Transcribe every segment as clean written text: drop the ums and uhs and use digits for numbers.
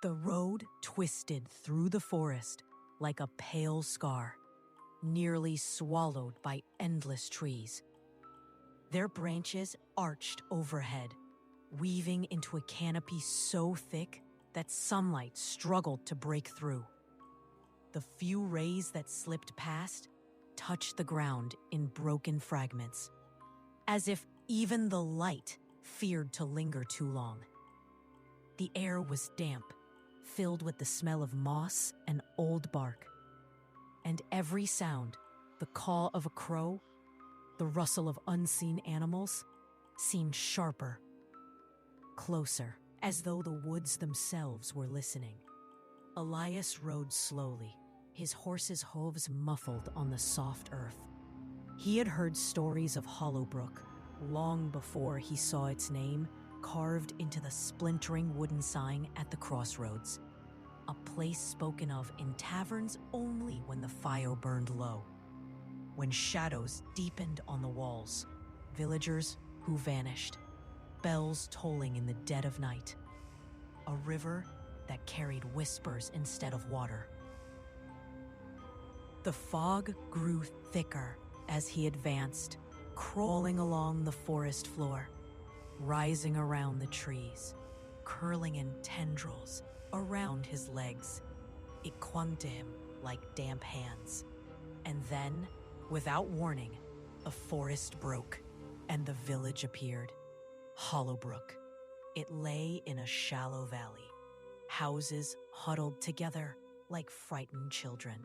The road twisted through the forest like a pale scar, nearly swallowed by endless trees. Their branches arched overhead, weaving into a canopy so thick that sunlight struggled to break through. The few rays that slipped past touched the ground in broken fragments, as if even the light feared to linger too long. The air was damp, filled with the smell of moss and old bark. And every sound, the call of a crow, the rustle of unseen animals, seemed sharper, closer, as though the woods themselves were listening. Elias rode slowly, his horse's hooves muffled on the soft earth. He had heard stories of Hollowbrook long before he saw its name carved into the splintering wooden sign at the crossroads, a place spoken of in taverns only when the fire burned low, when shadows deepened on the walls, villagers who vanished, bells tolling in the dead of night, a river that carried whispers instead of water. The fog grew thicker as he advanced, crawling along the forest floor, rising around the trees, curling in tendrils around his legs. It clung to him like damp hands. And then, without warning, the forest broke and the village appeared. Hollowbrook. It lay in a shallow valley, houses huddled together like frightened children.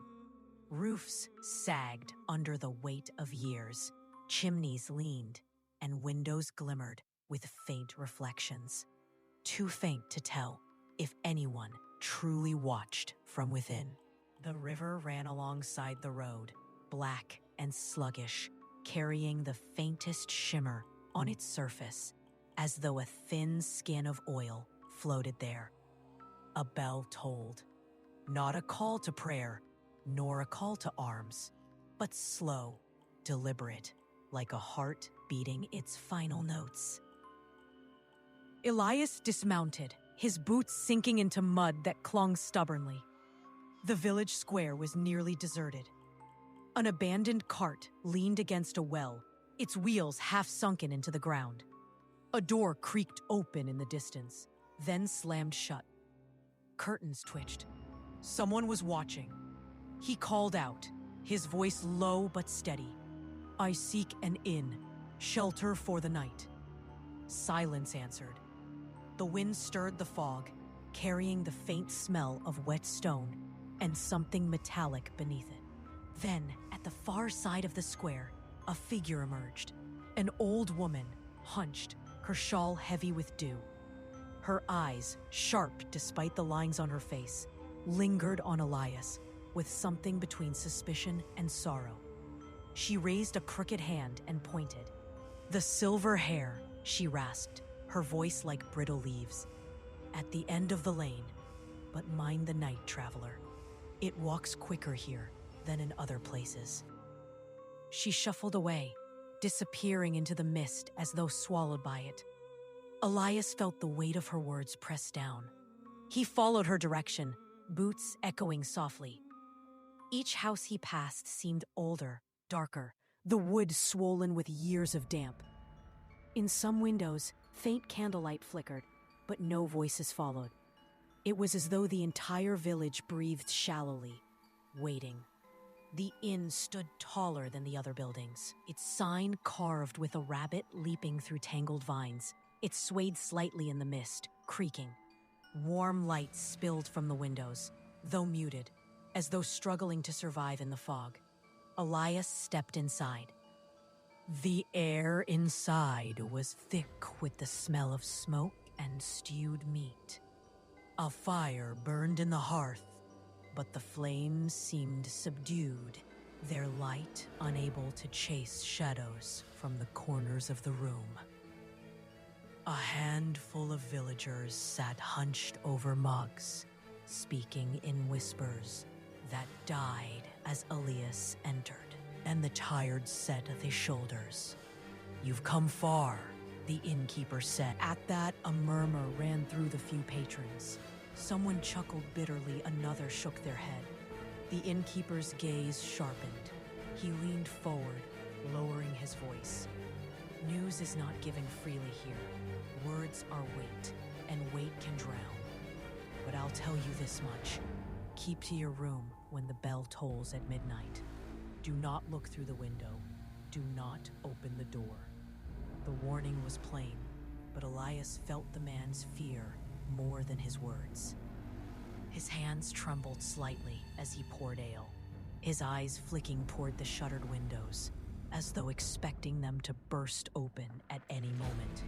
Roofs sagged under the weight of years, chimneys leaned, and windows glimmered with faint reflections, too faint to tell if anyone truly watched from within. The river ran alongside the road, black and sluggish, carrying the faintest shimmer on its surface, as though a thin skin of oil floated there. A bell tolled, not a call to prayer, nor a call to arms, but slow, deliberate, like a heart beating its final notes. Elias dismounted, his boots sinking into mud that clung stubbornly. The village square was nearly deserted. An abandoned cart leaned against a well, its wheels half sunken into the ground. A door creaked open in the distance, then slammed shut. Curtains twitched. Someone was watching. He called out, his voice low but steady. "I seek an inn, shelter for the night." Silence answered. The wind stirred the fog, carrying the faint smell of wet stone and something metallic beneath it. Then, at the far side of the square, a figure emerged. An old woman, hunched, her shawl heavy with dew. Her eyes, sharp despite the lines on her face, lingered on Elias with something between suspicion and sorrow. She raised a crooked hand and pointed. "The silver hair," she rasped, her voice like brittle leaves. "At the end of the lane, but mind the night, traveler. It walks quicker here than in other places." She shuffled away, disappearing into the mist as though swallowed by it. Elias felt the weight of her words press down. He followed her direction, boots echoing softly. Each house he passed seemed older, darker, the wood swollen with years of damp. In some windows, faint candlelight flickered, but no voices followed. It was as though the entire village breathed shallowly, waiting. The inn stood taller than the other buildings, its sign carved with a rabbit leaping through tangled vines. It swayed slightly in the mist, creaking. Warm light spilled from the windows, though muted, as though struggling to survive in the fog. Elias stepped inside. The air inside was thick with the smell of smoke and stewed meat. A fire burned in the hearth, but the flames seemed subdued, their light unable to chase shadows from the corners of the room. A handful of villagers sat hunched over mugs, speaking in whispers that died as Elias entered, and the tired set of his shoulders. "You've come far," the innkeeper said. At that, a murmur ran through the few patrons. Someone chuckled bitterly, another shook their head. The innkeeper's gaze sharpened. He leaned forward, lowering his voice. News is not given freely here. Words are weight, and weight can drown. But I'll tell you this much. Keep to your room when the bell tolls at midnight. Do not look through the window. Do not open the door. The warning was plain, but Elias felt the man's fear more than his words. His hands trembled slightly as he poured ale, his eyes flicking toward the shuttered windows, as though expecting them to burst open at any moment.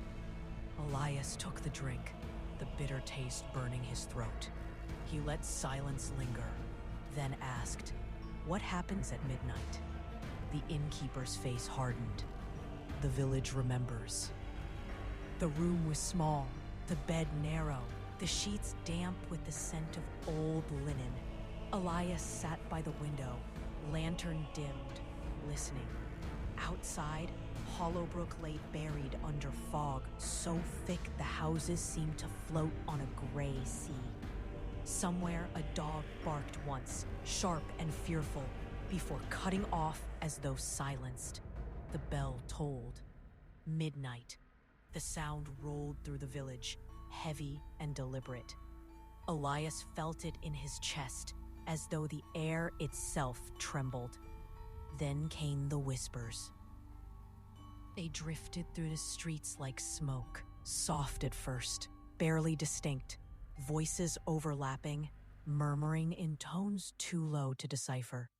Elias took the drink, the bitter taste burning his throat. He let silence linger, then asked, "What happens at midnight?" The innkeeper's face hardened. "The village remembers." The room was small, the bed narrow, the sheets damp with the scent of old linen. Elias sat by the window, lantern dimmed, listening. Outside, Hollowbrook lay buried under fog so thick the houses seemed to float on a gray sea. Somewhere a dog barked once, sharp and fearful, before cutting off as though silenced. The bell tolled. Midnight. The sound rolled through the village, heavy and deliberate. Elias felt it in his chest, as though the air itself trembled. Then came the whispers. They drifted through the streets like smoke, soft at first, barely distinct, voices overlapping, murmuring in tones too low to decipher.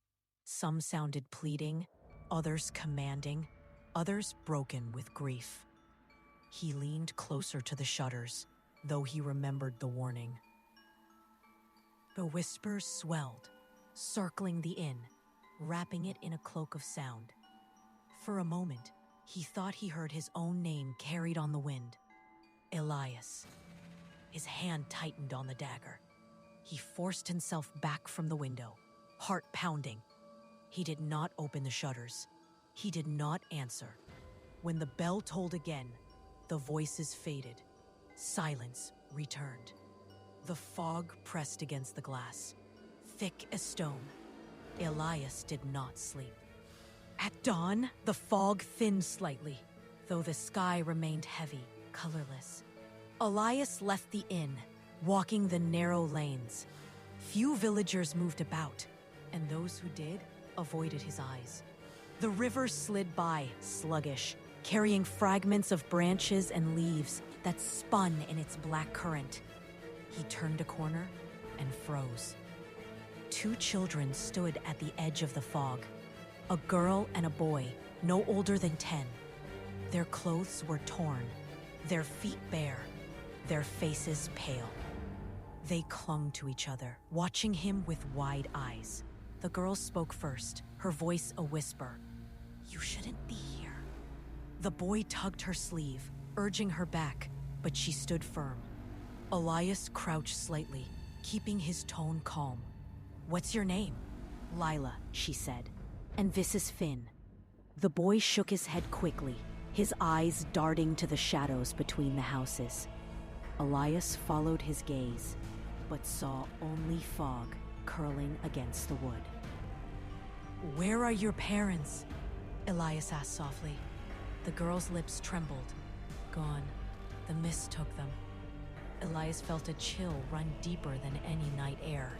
Some sounded pleading, others commanding, others broken with grief. He leaned closer to the shutters, though he remembered the warning. The whispers swelled, circling the inn, wrapping it in a cloak of sound. For a moment, he thought he heard his own name carried on the wind. Elias. His hand tightened on the dagger. He forced himself back from the window, heart pounding. He did not open the shutters. He did not answer. When the bell tolled again, the voices faded. Silence returned. The fog pressed against the glass, thick as stone. Elias did not sleep. At dawn, the fog thinned slightly, though the sky remained heavy, colorless. Elias left the inn, walking the narrow lanes. Few villagers moved about, and those who did avoided his eyes. The river slid by, sluggish, carrying fragments of branches and leaves that spun in its black current. He turned a corner and froze. Two children stood at the edge of the fog, a girl and a boy, no older than 10. Their clothes were torn, their feet bare, their faces pale. They clung to each other, watching him with wide eyes. The girl spoke first, her voice a whisper. "You shouldn't be here." The boy tugged her sleeve, urging her back, but she stood firm. Elias crouched slightly, keeping his tone calm. "What's your name?" "Lila," she said. "And this is Finn." The boy shook his head quickly, his eyes darting to the shadows between the houses. Elias followed his gaze, but saw only fog curling against the wood. "Where are your parents?" Elias asked softly. The girl's lips trembled. "Gone. The mist took them." Elias felt a chill run deeper than any night air.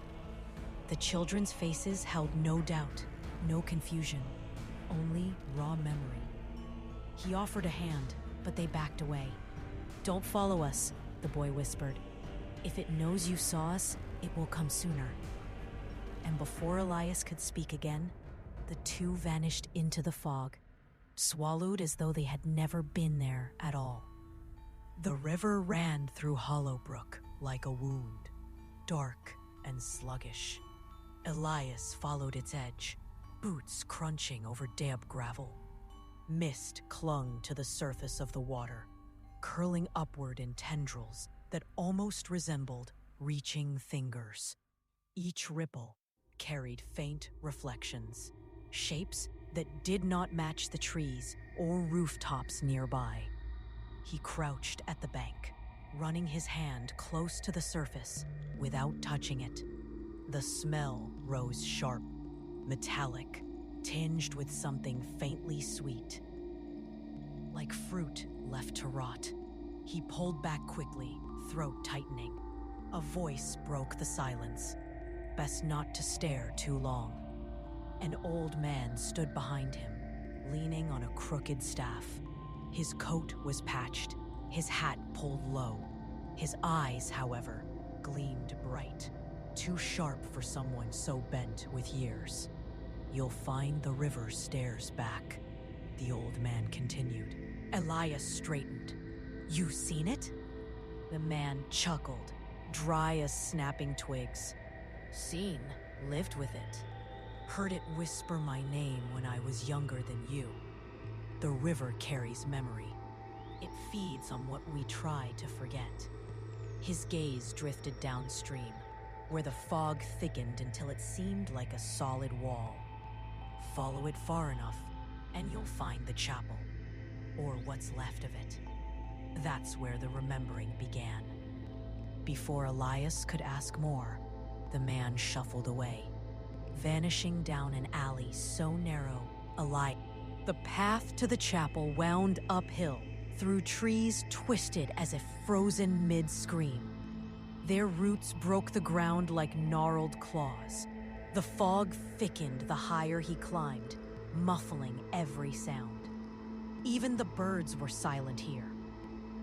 The children's faces held no doubt, no confusion, only raw memory. He offered a hand, but they backed away. "Don't follow us," the boy whispered. "If it knows you saw us, it will come sooner." And before Elias could speak again, the two vanished into the fog, swallowed as though they had never been there at all. The river ran through Hollowbrook like a wound, dark and sluggish. Elias followed its edge, boots crunching over damp gravel. Mist clung to the surface of the water, curling upward in tendrils that almost resembled reaching fingers. Each ripple carried faint reflections, shapes that did not match the trees or rooftops nearby. He crouched at the bank, running his hand close to the surface without touching it. The smell rose sharp, metallic, tinged with something faintly sweet. Like fruit left to rot. He pulled back quickly, throat tightening. A voice broke the silence. Best not to stare too long. An old man stood behind him, leaning on a crooked staff. His coat was patched, his hat pulled low. His eyes, however, gleamed bright, too sharp for someone so bent with years. "You'll find the river stares back," the old man continued. Elias straightened. "You seen it?" The man chuckled, dry as snapping twigs. "Seen, lived with it. Heard it whisper my name when I was younger than you. The river carries memory. It feeds on what we try to forget." His gaze drifted downstream, where the fog thickened until it seemed like a solid wall. "Follow it far enough, and you'll find the chapel, or what's left of it." That's where the remembering began. Before Elias could ask more, the man shuffled away, vanishing down an alley so narrow, the path to the chapel wound uphill, through trees twisted as if frozen mid-scream. Their roots broke the ground like gnarled claws. The fog thickened the higher he climbed, muffling every sound. Even the birds were silent here.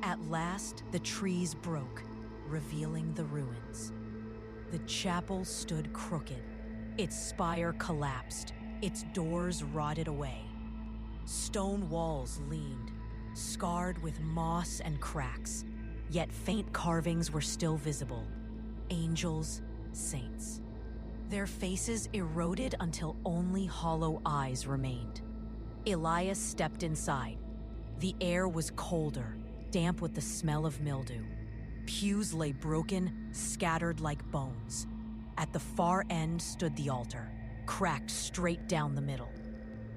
At last, the trees broke, revealing the ruins. The chapel stood crooked. Its spire collapsed, its doors rotted away. Stone walls leaned, scarred with moss and cracks, yet faint carvings were still visible. Angels, saints. Their faces eroded until only hollow eyes remained. Elias stepped inside. The air was colder, damp with the smell of mildew. Pews lay broken, scattered like bones. At the far end stood the altar, cracked straight down the middle.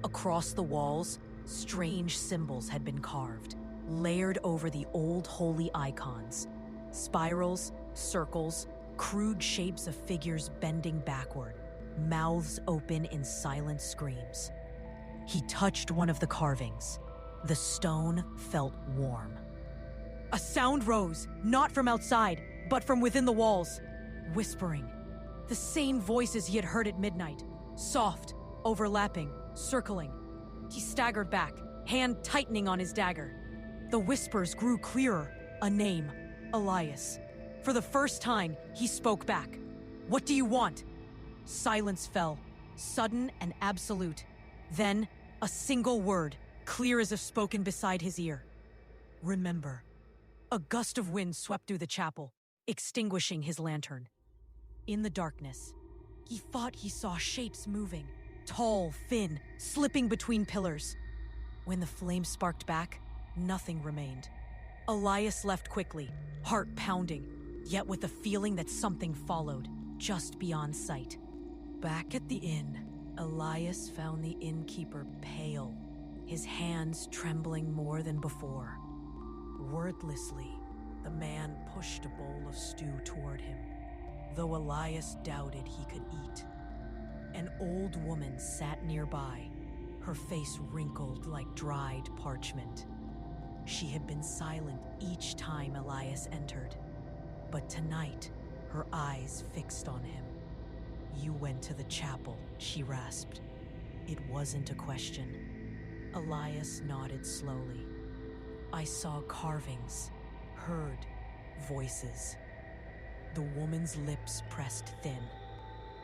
Across the walls, strange symbols had been carved, layered over the old holy icons. Spirals, circles, crude shapes of figures bending backward, mouths open in silent screams. He touched one of the carvings. The stone felt warm. A sound rose, not from outside, but from within the walls. Whispering. The same voices he had heard at midnight. Soft, overlapping, circling. He staggered back, hand tightening on his dagger. The whispers grew clearer. A name. Elias. For the first time, he spoke back. "What do you want?" Silence fell, sudden and absolute. Then, a single word, clear as if spoken beside his ear. "Remember." A gust of wind swept through the chapel, extinguishing his lantern. In the darkness, he thought he saw shapes moving, tall, thin, slipping between pillars. When the flame sparked back, nothing remained. Elias left quickly, heart pounding, yet with the feeling that something followed, just beyond sight. Back at the inn, Elias found the innkeeper pale, his hands trembling more than before. Wordlessly, the man pushed a bowl of stew toward him, though Elias doubted he could eat. An old woman sat nearby, her face wrinkled like dried parchment. She had been silent each time Elias entered, but tonight, her eyes fixed on him. "You went to the chapel," she rasped. It wasn't a question. Elias nodded slowly. "I saw carvings, heard voices." The woman's lips pressed thin.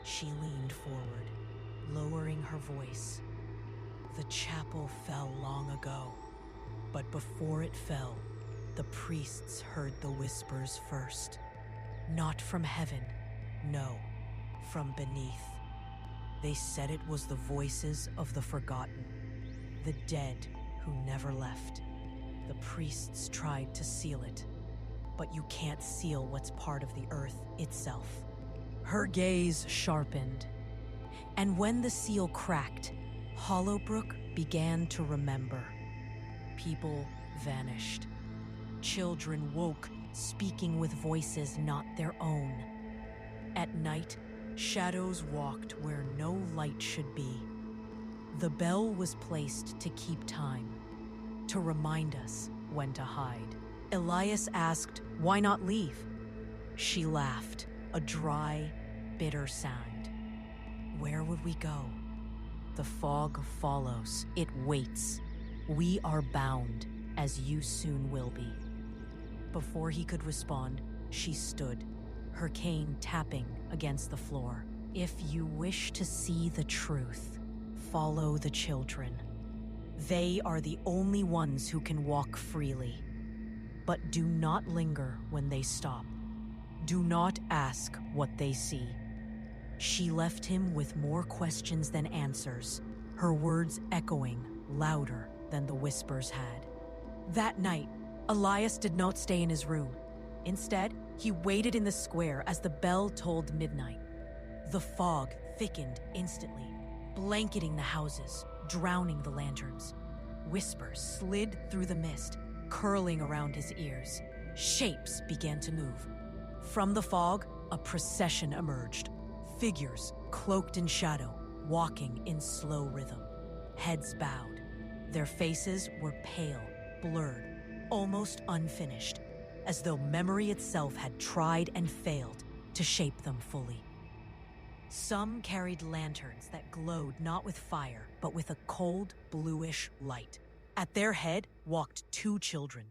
She leaned forward, lowering her voice. "The chapel fell long ago, but before it fell, the priests heard the whispers first. Not from heaven, no, from beneath. They said it was the voices of the forgotten, the dead who never left. The priests tried to seal it, but you can't seal what's part of the earth itself." Her gaze sharpened, and when the seal cracked, Hollowbrook began to remember. People vanished. Children woke speaking with voices not their own. At night, shadows walked where no light should be. The bell was placed to keep time, to remind us when to hide. Elias asked, "Why not leave?" She laughed, a dry, bitter sound. Where would we go? The fog follows. It waits. We are bound, as you soon will be. Before he could respond, she stood, her cane tapping against the floor. If you wish to see the truth, follow the children. They are the only ones who can walk freely. But do not linger when they stop. Do not ask what they see. She left him with more questions than answers, her words echoing louder than the whispers had. That night, Elias did not stay in his room. Instead, he waited in the square as the bell tolled midnight. The fog thickened instantly, blanketing the houses, drowning the lanterns. Whispers slid through the mist, curling around his ears. Shapes began to move. From the fog, a procession emerged. Figures, cloaked in shadow, walking in slow rhythm. Heads bowed. Their faces were pale, blurred, almost unfinished, as though memory itself had tried and failed to shape them fully. Some carried lanterns that glowed not with fire, but with a cold, bluish light. At their head walked two children,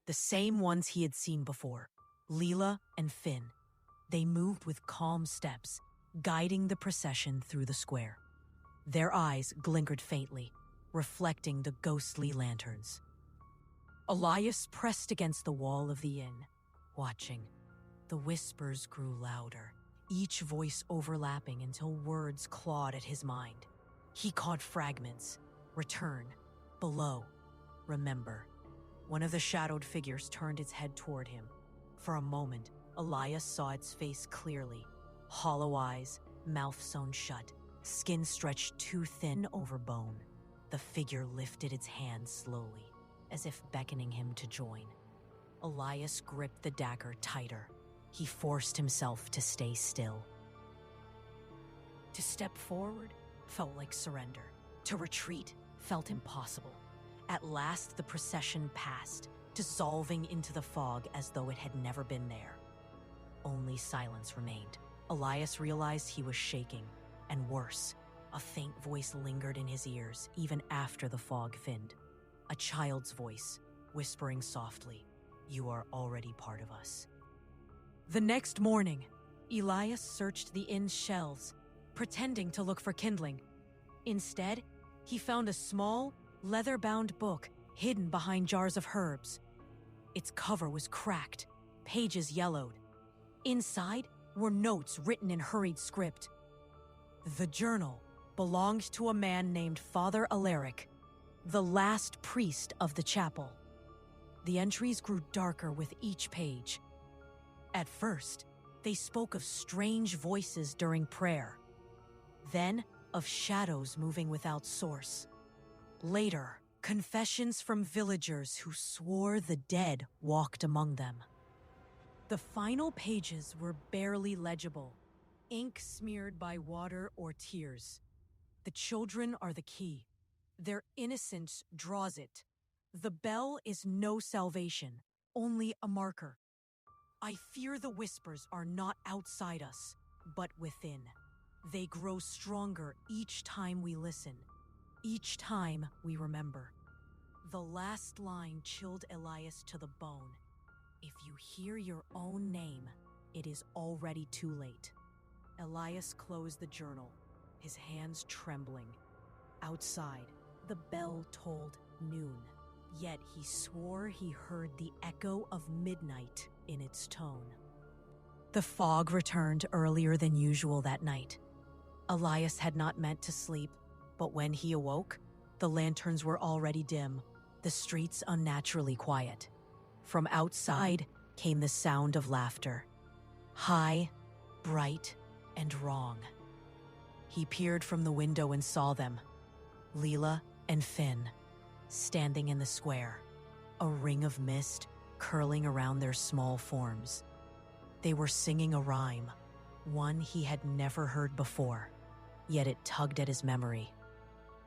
the same ones he had seen before, Leela and Finn. They moved with calm steps, guiding the procession through the square. Their eyes glingered faintly, reflecting the ghostly lanterns. Elias pressed against the wall of the inn, watching. The whispers grew louder, each voice overlapping until words clawed at his mind. He caught fragments. Return. Below. Remember. One of the shadowed figures turned its head toward him. For a moment, Elias saw its face clearly. Hollow eyes, mouth sewn shut, skin stretched too thin over bone. The figure lifted its hand slowly, as if beckoning him to join. Elias gripped the dagger tighter. He forced himself to stay still. To step forward felt like surrender. To retreat felt impossible. At last, the procession passed, dissolving into the fog as though it had never been there. Only silence remained. Elias realized he was shaking, and worse, a faint voice lingered in his ears even after the fog thinned. A child's voice, whispering softly, "You are already part of us." The next morning, Elias searched the inn's shelves, pretending to look for kindling. Instead, he found a small, leather-bound book hidden behind jars of herbs. Its cover was cracked, pages yellowed. Inside were notes written in hurried script. The journal belonged to a man named Father Alaric, the last priest of the chapel. The entries grew darker with each page. At first, they spoke of strange voices during prayer, then of shadows moving without source. Later, confessions from villagers who swore the dead walked among them. The final pages were barely legible, ink smeared by water or tears. The children are the key. Their innocence draws it. The bell is no salvation, only a marker. I fear the whispers are not outside us, but within. They grow stronger each time we listen, each time we remember. The last line chilled Elias to the bone. If you hear your own name, it is already too late. Elias closed the journal, his hands trembling. Outside, the bell tolled noon, yet he swore he heard the echo of midnight in its tone. The fog returned earlier than usual that night. Elias had not meant to sleep, but when he awoke, the lanterns were already dim, the streets unnaturally quiet. From outside came the sound of laughter. High, bright, and wrong. He peered from the window and saw them, Leela and Finn, standing in the square, a ring of mist curling around their small forms. They were singing a rhyme, one he had never heard before, yet it tugged at his memory.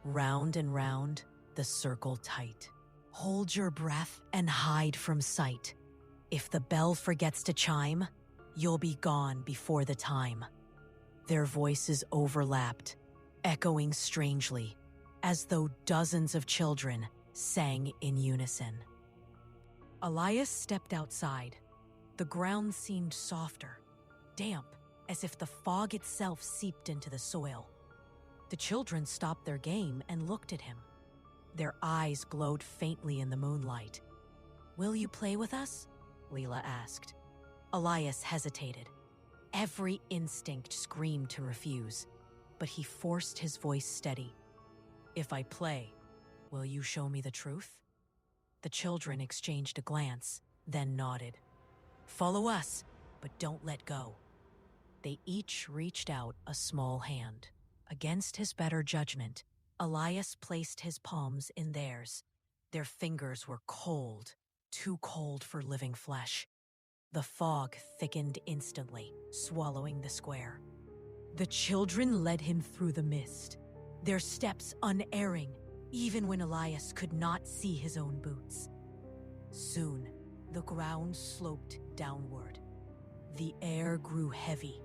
Round and round, the circle tight. Hold your breath and hide from sight. If the bell forgets to chime, you'll be gone before the time. Their voices overlapped, echoing strangely, as though dozens of children sang in unison. Elias stepped outside. The ground seemed softer, damp, as if the fog itself seeped into the soil. The children stopped their game and looked at him. Their eyes glowed faintly in the moonlight. "Will you play with us?" Leela asked. Elias hesitated. Every instinct screamed to refuse, but he forced his voice steady. "If I play, will you show me the truth?" The children exchanged a glance, then nodded. "Follow us, but don't let go." They each reached out a small hand. Against his better judgment, Elias placed his palms in theirs. Their fingers were cold, too cold for living flesh. The fog thickened instantly, swallowing the square. The children led him through the mist, their steps unerring, even when Elias could not see his own boots. Soon, the ground sloped downward. The air grew heavy,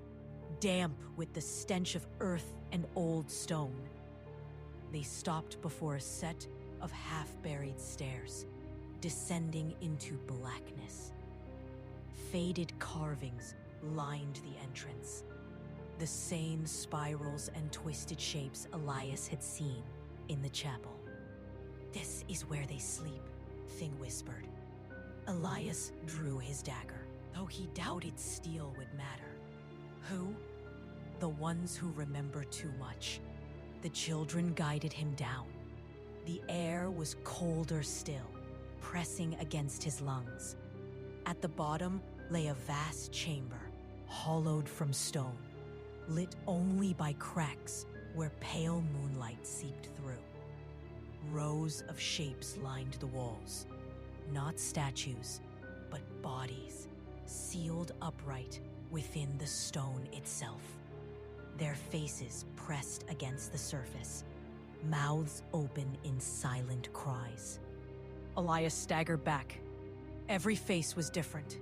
damp with the stench of earth and old stone. They stopped before a set of half-buried stairs, descending into blackness. Faded carvings lined the entrance, the same spirals and twisted shapes Elias had seen in the chapel. "This is where they sleep," Thing whispered. Elias drew his dagger, though he doubted steel would matter. Who? The ones who remember too much. The children guided him down. The air was colder still, pressing against his lungs. At the bottom lay a vast chamber, hollowed from stone, lit only by cracks where pale moonlight seeped through. Rows of shapes lined the walls, not statues, but bodies, sealed upright within the stone itself. Their faces pressed against the surface, mouths open in silent cries. Elias staggered back. Every face was different.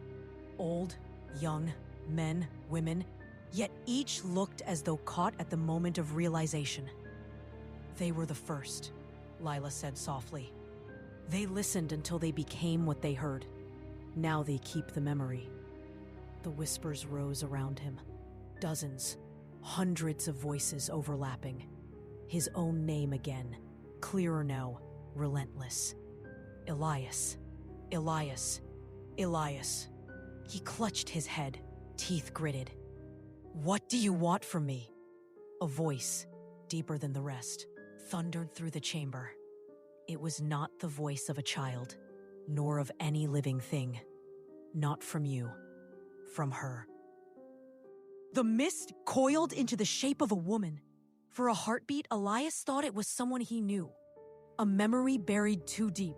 Old, young, men, women, yet each looked as though caught at the moment of realization. "They were the first," Lila said softly. "They listened until they became what they heard. Now they keep the memory." The whispers rose around him. Dozens, hundreds of voices overlapping. His own name again, clearer now, relentless. "Elias, Elias, Elias." He clutched his head, teeth gritted. "What do you want from me?" A voice, deeper than the rest, thundered through the chamber. It was not the voice of a child, nor of any living thing. Not from you, from her. The mist coiled into the shape of a woman. For a heartbeat, Elias thought it was someone he knew. A memory buried too deep.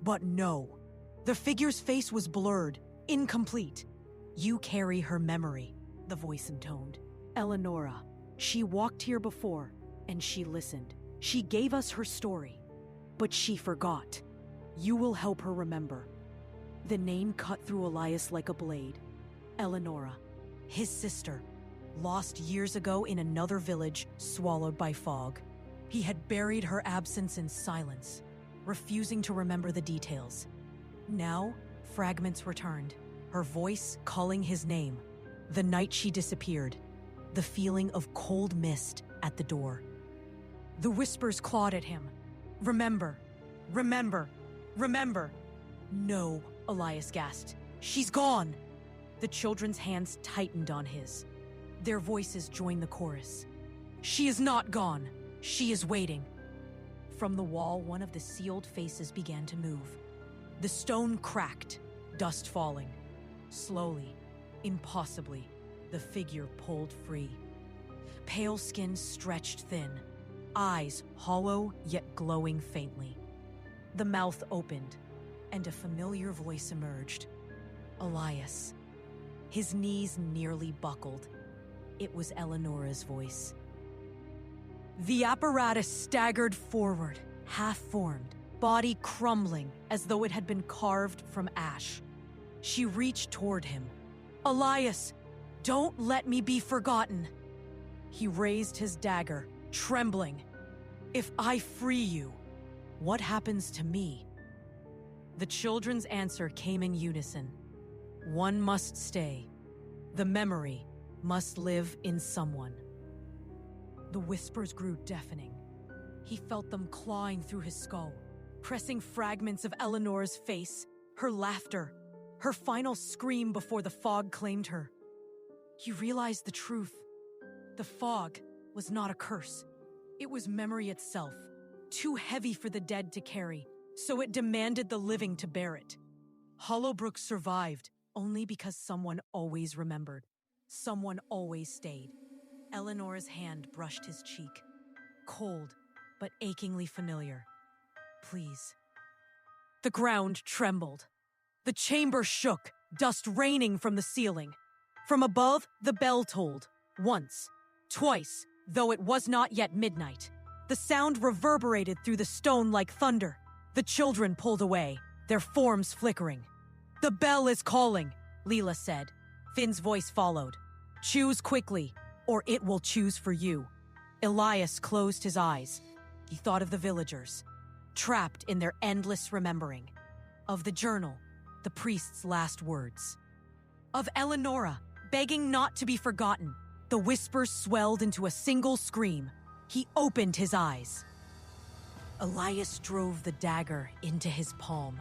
But no. The figure's face was blurred, incomplete. "You carry her memory," the voice intoned. "Eleonora. She walked here before, and she listened. She gave us her story. But she forgot. You will help her remember." The name cut through Elias like a blade. Eleonora. His sister, lost years ago in another village, swallowed by fog. He had buried her absence in silence, refusing to remember the details. Now, fragments returned, her voice calling his name. The night she disappeared, the feeling of cold mist at the door. The whispers clawed at him. "Remember, remember, remember." "No," Elias gasped. "She's gone." The children's hands tightened on his. Their voices joined the chorus. "She is not gone. She is waiting." From the wall, one of the sealed faces began to move. The stone cracked, dust falling. Slowly, impossibly, the figure pulled free. Pale skin stretched thin, eyes hollow yet glowing faintly. The mouth opened, and a familiar voice emerged. Elias. His knees nearly buckled. It was Eleonora's voice. The apparatus staggered forward, half-formed, body crumbling as though it had been carved from ash. She reached toward him. Elias, don't let me be forgotten. He raised his dagger, trembling. If I free you, what happens to me? The children's answer came in unison. One must stay. The memory must live in someone. The whispers grew deafening. He felt them clawing through his skull, pressing fragments of Eleanor's face, her laughter, her final scream before the fog claimed her. He realized the truth. The fog was not a curse. It was memory itself, too heavy for the dead to carry, so it demanded the living to bear it. Hollowbrook survived only because someone always remembered. Someone always stayed. Eleanor's hand brushed his cheek. Cold, but achingly familiar. Please. The ground trembled. The chamber shook, dust raining from the ceiling. From above, the bell tolled. Once, twice, though it was not yet midnight. The sound reverberated through the stone like thunder. The children pulled away, their forms flickering. The bell is calling, Leela said. Finn's voice followed. Choose quickly, or it will choose for you. Elias closed his eyes. He thought of the villagers, trapped in their endless remembering. Of the journal, the priest's last words. Of Eleonora, begging not to be forgotten. The whispers swelled into a single scream. He opened his eyes. Elias drove the dagger into his palm,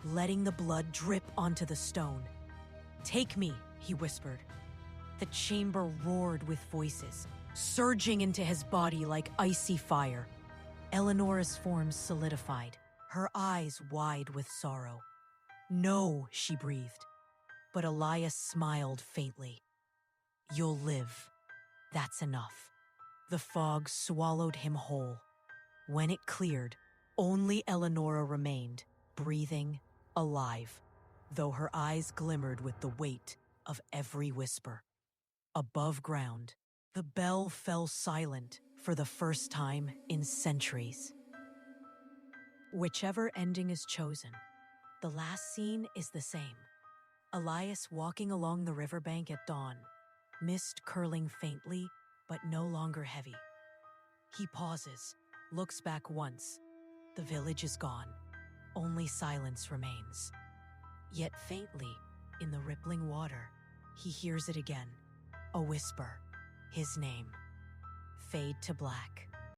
letting the blood drip onto the stone. Take me, he whispered. The chamber roared with voices, surging into his body like icy fire. Eleonora's form solidified, her eyes wide with sorrow. No, she breathed. But Elias smiled faintly. You'll live. That's enough. The fog swallowed him whole. When it cleared, only Eleonora remained, breathing, alive, though her eyes glimmered with the weight of every whisper. Above ground, the bell fell silent for the first time in centuries. Whichever ending is chosen, the last scene is the same. Elias walking along the riverbank at dawn, mist curling faintly, but no longer heavy. He pauses, looks back once. The village is gone. Only silence remains. Yet faintly, in the rippling water, he hears it again. A whisper, his name. Fade to black.